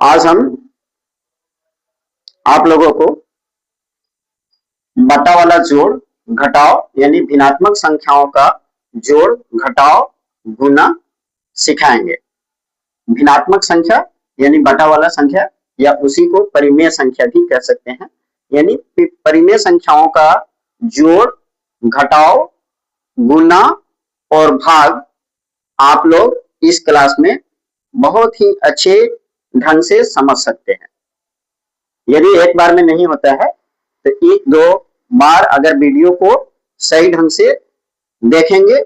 आज हम आप लोगों को बटा वाला जोड़ घटाव यानी भिन्नात्मक संख्याओं का जोड़ घटाव गुना सिखाएंगे। भिन्नात्मक संख्या यानी बटा वाला संख्या या उसी को परिमेय संख्या भी कह सकते हैं। यानी परिमेय संख्याओं का जोड़ घटाव गुना और भाग आप लोग इस क्लास में बहुत ही अच्छे ढंग से समझ सकते हैं। यदि एक बार में नहीं होता है तो एक दो बार अगर वीडियो को सही ढंग से देखेंगे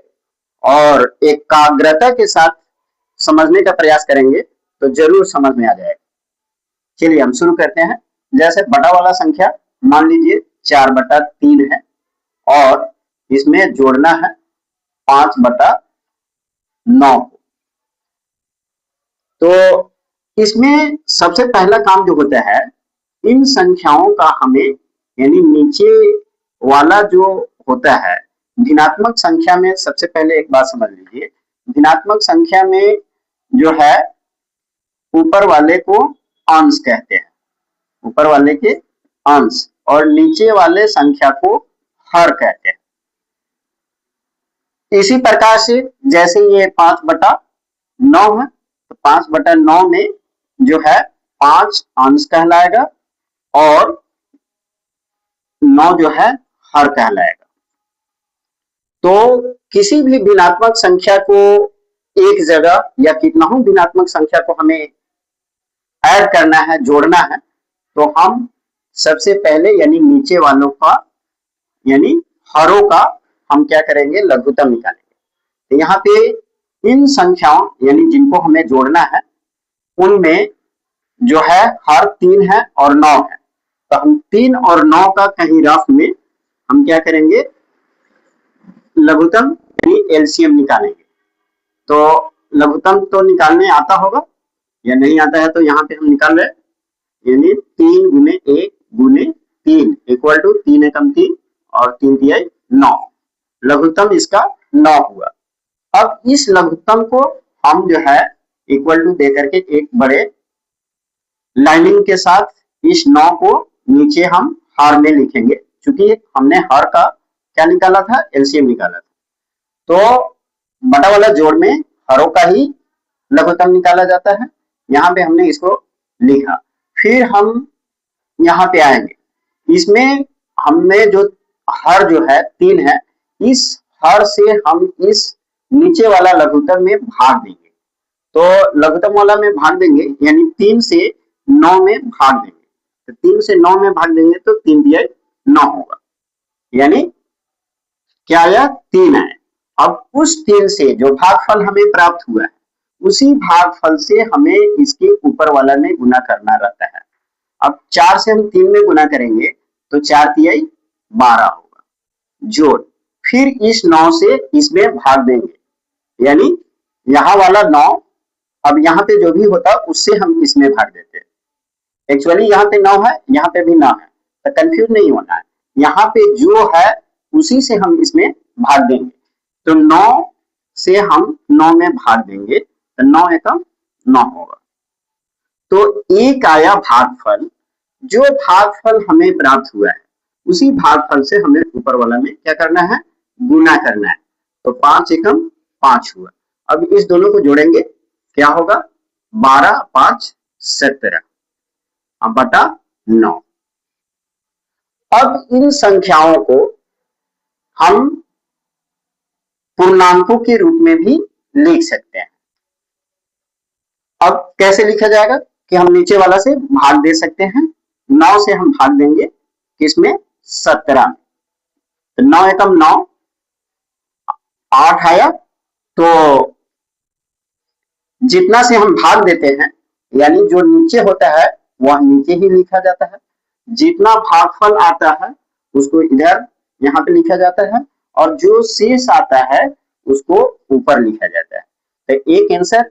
और एकाग्रता के साथ समझने का प्रयास करेंगे तो जरूर समझ में आ जाएगा। चलिए हम शुरू करते हैं। जैसे बटा वाला संख्या मान लीजिए 4/3 है और इसमें जोड़ना है 5/9 को। तो इसमें सबसे पहला काम जो होता है, इन संख्याओं का हमें यानी नीचे वाला जो होता है भिन्नात्मक संख्या में, सबसे पहले एक बात समझ लीजिए, भिन्नात्मक संख्या में जो है ऊपर वाले को अंश कहते हैं, ऊपर वाले के अंश, और नीचे वाले संख्या को हर कहते हैं। इसी प्रकार से जैसे ये 5/9 है तो 5/9 में जो है 5 अंश कहलाएगा और 9 जो है हर कहलाएगा। तो किसी भी भिन्नात्मक संख्या को एक जगह या कितना ही भिन्नात्मक संख्या को हमें ऐड करना है, जोड़ना है, तो हम सबसे पहले यानी नीचे वालों का यानी हरों का हम क्या करेंगे, लघुत्तम निकालेंगे। तो यहाँ पे इन संख्याओं यानी जिनको हमें जोड़ना है उनमें जो है हर 3 है और 9 है, तो हम 3 और 9 का कहीं रफ में हम क्या करेंगे, लघुत्तम यानी एलसीएम निकालेंगे। तो लघुत्तम तो निकालने आता होगा या नहीं आता है तो यहाँ पे हम निकाल रहे, यानी 3 × 1 × 3 इक्वल टू 3 एकम 3 और 3 तिहाई 9। लघुत्तम इसका 9 हुआ। अब इस लघुत्तम को हम जो है इक्वल टू देकर के एक बड़े लाइनिंग के साथ इस 9 को नीचे हम हर में लिखेंगे, क्योंकि हमने हर का क्या निकाला था, एलसीएम निकाला था। तो बटा वाला जोड़ में हरों का ही लघुत्तम निकाला जाता है। यहाँ पे हमने इसको लिखा। फिर हम यहाँ पे आएंगे, इसमें हमने जो हर जो है 3 है, इस हर से हम इस नीचे वाला लघुत्तम में भाग देंगे। तो लघुत्तम वाला में भाग देंगे यानी 3 से 9 में भाग देंगे। तो 3 से 9 में भाग देंगे तो 3 तिहाई 9 होगा, यानी क्या आया, 3 आया। अब उस 3 से जो भागफल हमें प्राप्त हुआ है उसी भागफल से हमें इसके ऊपर वाला में गुना करना रहता है। अब 4 से हम 3 में गुना करेंगे तो 4 तिहाई 12 होगा जोड़। फिर इस 9 से इसमें भाग देंगे, यानी यहाँ वाला 9, अब यहाँ पे जो भी होता उससे हम इसमें भाग देते हैं। एक्चुअली यहाँ पे 9 है, यहाँ पे भी 9 है, तो कंफ्यूज नहीं होना है। यहाँ पे जो है उसी से हम इसमें भाग देंगे। तो 9 से हम 9 में भाग देंगे तो 9 एकम 9 होगा। तो एक आया भागफल। जो भागफल हमें प्राप्त हुआ है उसी भागफल से हमें ऊपर वाला में क्या करना है, गुना करना है। तो 5 एकम 5 हुआ। अब इस दोनों को जोड़ेंगे, क्या होगा, 12 5 17 बटा 9। अब इन संख्याओं को हम पूर्णांकों के रूप में भी लिख सकते हैं। अब कैसे लिखा जाएगा कि हम नीचे वाला से भाग दे सकते हैं। 9 से हम भाग देंगे किसमें, 17 में। तो 9 एकम 9, 8 आया। तो जितना से हम भाग देते हैं यानी जो नीचे होता है वह नीचे ही लिखा जाता है, जितना भागफल आता है उसको इधर यहाँ पे लिखा जाता है और जो शेष आता है उसको ऊपर लिखा जाता है। तो एक आंसर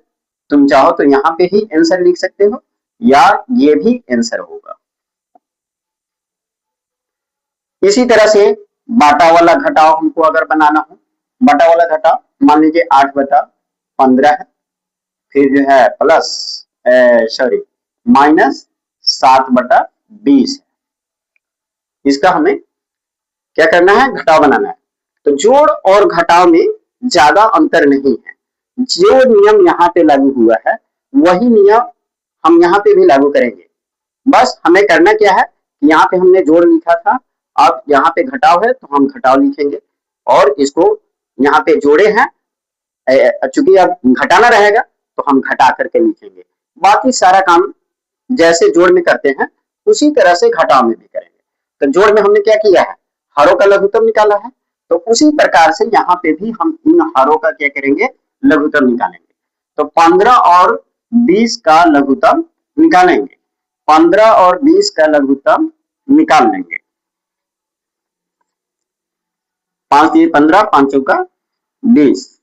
तुम चाहो तो यहाँ पे ही आंसर लिख सकते हो या ये भी आंसर होगा। इसी तरह से बाटा वाला घटाव हमको अगर बनाना हो, बाटा वाला घटाव मान लीजिए 8/15 है, फिर जो है प्लस माइनस 7/20 है। इसका हमें क्या करना है, घटाव बनाना है। तो जोड़ और घटाव में ज्यादा अंतर नहीं है। जो नियम यहाँ पे लागू हुआ है वही नियम हम यहाँ पे भी लागू करेंगे। बस हमें करना क्या है, यहाँ पे हमने जोड़ लिखा था, अब यहाँ पे घटाव है तो हम घटाव लिखेंगे और इसको यहाँ पे जोड़े हैं, चूंकि अब घटाना रहेगा तो हम घटा करके लिखेंगे। बाकी सारा काम जैसे जोड़ में करते हैं उसी तरह से घटाव में भी करेंगे। तो जोड़ में हमने क्या किया है, हरों का लघुत्तम निकाला है, तो उसी प्रकार से यहाँ पे भी हम इन हरों का क्या करेंगे, लघुत्तम निकालेंगे। तो 15 और 20 का लघुत्तम निकालेंगे, 15 और 20 का लघुत्तम निकाल लेंगे। 5 × 15, 5 चौका 20,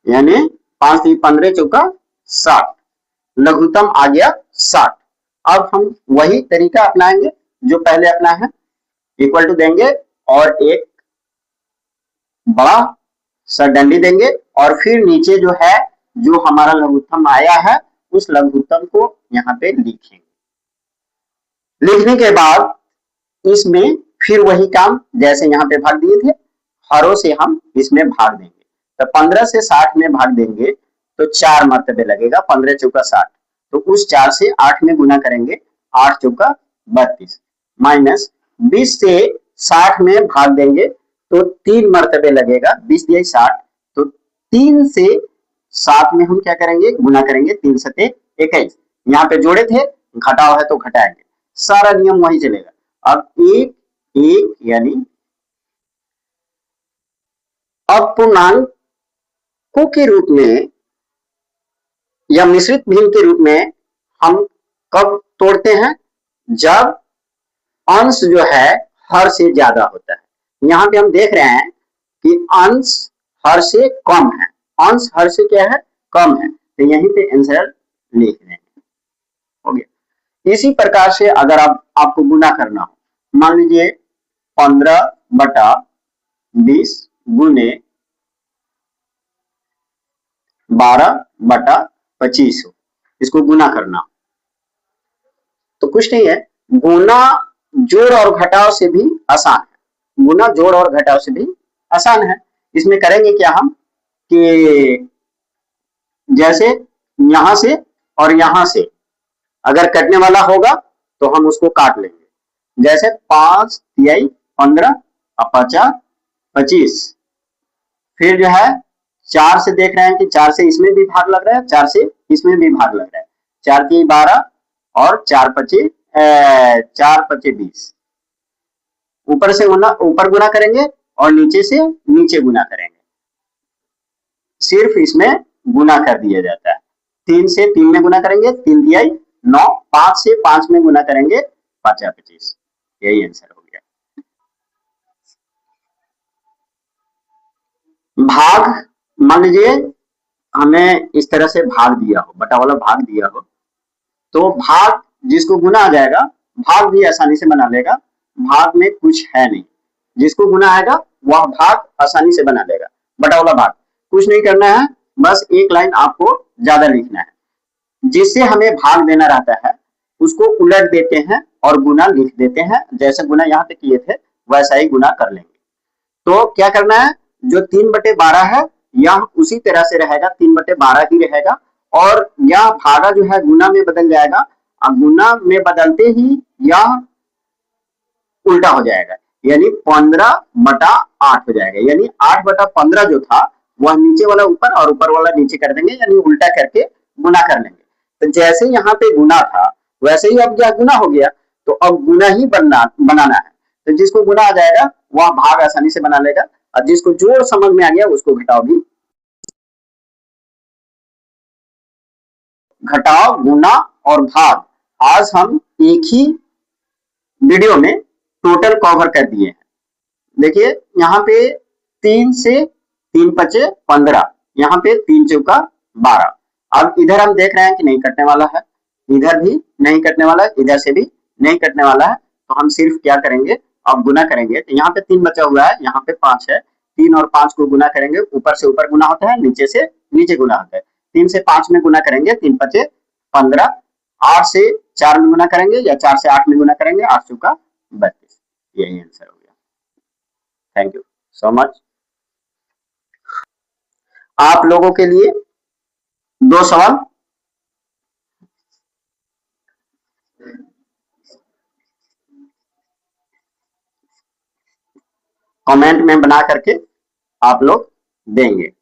यानी 5 × 15 चौका 60, लघुत्तम आ गया 60। अब हम वही तरीका अपनाएंगे जो पहले अपना है, इक्वल टू देंगे और एक बड़ा सा डंडी देंगे और फिर नीचे जो है, जो हमारा लघुत्तम आया है उस लघुत्तम को यहाँ पे लिखेंगे। लिखने के बाद इसमें फिर वही काम जैसे यहाँ पे भाग दिए थे, हरों से हम इसमें भाग देंगे। तो 15 से 60 में भाग देंगे तो 4 मर्तबे लगेगा, 15 चौका 60, तो उस 4 से 8 में गुना करेंगे, 8 चौका 32, माइनस 20 से 60 में भाग देंगे तो 3 मर्तबे लगेगा, 20 दिया 60, तो 3 से 7 में हम क्या करेंगे, गुना करेंगे, 3 सते 21। यहाँ पे जोड़े थे, घटाव है तो घटाएंगे, सारा नियम वही चलेगा। अब एक एक यानी अपूर्णांकों के रूप में या मिश्रित भिन्न के रूप में हम कब तोड़ते हैं, जब अंश जो है हर से ज्यादा होता है। यहाँ पे हम देख रहे हैं कि अंश हर से कम है, अंश हर से क्या है, कम है, तो यहीं पे आंसर लिख रहे हैं, हो गया। इसी प्रकार से अगर आपको गुना करना हो, मान लीजिए 15/20 गुने 12/25 हो, इसको गुना करना तो कुछ नहीं है, गुना जोड़ और घटाव से भी आसान है, गुना जोड़ और घटाव से भी आसान है। इसमें करेंगे क्या हम कि जैसे यहां से और यहां से अगर कटने वाला होगा तो हम उसको काट लेंगे, जैसे 5 × 15 और 50 25, फिर जो है 4 से देख रहे हैं कि 4 से इसमें भी भाग लग रहा है, 4 से इसमें भी भाग लग रहा है, 4 × 12 और 4 × 20, ऊपर से ऊपर गुना करेंगे और नीचे से नीचे गुना करेंगे, सिर्फ इसमें गुना कर दिया जाता है। 3 से 3 में गुना करेंगे, 3 × 9, 5 से 5 में गुना करेंगे, 5 × 25, यही आंसर हो गया। भाग, मान लीजिए हमें इस तरह से भाग दिया हो, बटा वाला भाग दिया हो, तो भाग जिसको गुना आ जाएगा भाग भी आसानी से बना लेगा, भाग में कुछ है नहीं, जिसको गुना आएगा वह भाग आसानी से बना लेगा। बटा वाला भाग कुछ नहीं करना है, बस एक लाइन आपको ज्यादा लिखना है, जिससे हमें भाग देना रहता है उसको उलट देते हैं और गुना लिख देते हैं, जैसे गुना यहाँ पे किए थे वैसा ही गुना कर लेंगे। तो क्या करना है, जो 3/12 है यह उसी तरह से रहेगा, 3/12 ही रहेगा, और यह भागा जो है गुना में बदल जाएगा, अब गुना में बदलते ही यह उल्टा हो जाएगा, यानी 15/8 हो जाएगा, यानी 8/15 जो था वह नीचे वाला ऊपर और ऊपर वाला नीचे कर देंगे, यानी उल्टा करके गुना कर लेंगे। तो जैसे यहाँ पे गुना था वैसे ही अब क्या गुना हो गया, तो अब गुना ही बनाना है, तो जिसको गुना आ जाएगा वह भाग आसानी से बना लेगा, और जिसको जोड़ समझ में आ गया उसको घटाव भी, घटाव, गुना और भाग आज हम एक ही वीडियो में टोटल कवर कर दिए हैं। देखिए यहाँ पे 3 से 3 × 5 = 15, यहाँ पे 3 चौका 12। अब इधर हम देख रहे हैं कि नहीं कटने वाला है, इधर भी नहीं कटने वाला है, इधर से भी नहीं कटने वाला है, तो हम सिर्फ क्या करेंगे, अब गुना करेंगे। तो यहाँ पे 3 बचा हुआ है, यहाँ पे 5 है, 3 और 5 को गुना करेंगे, ऊपर से ऊपर गुना होता है, नीचे से नीचे गुना होता है, 3 से 5 में गुना करेंगे, 3 × 5 = 15, 8 से 4 में गुना करेंगे या 4 से 8 में गुना करेंगे, 8 चौका 32, यही आंसर हो गया। Thank you so much. आप लोगों के लिए 2 सवाल, कमेंट में बना करके आप लोग देंगे।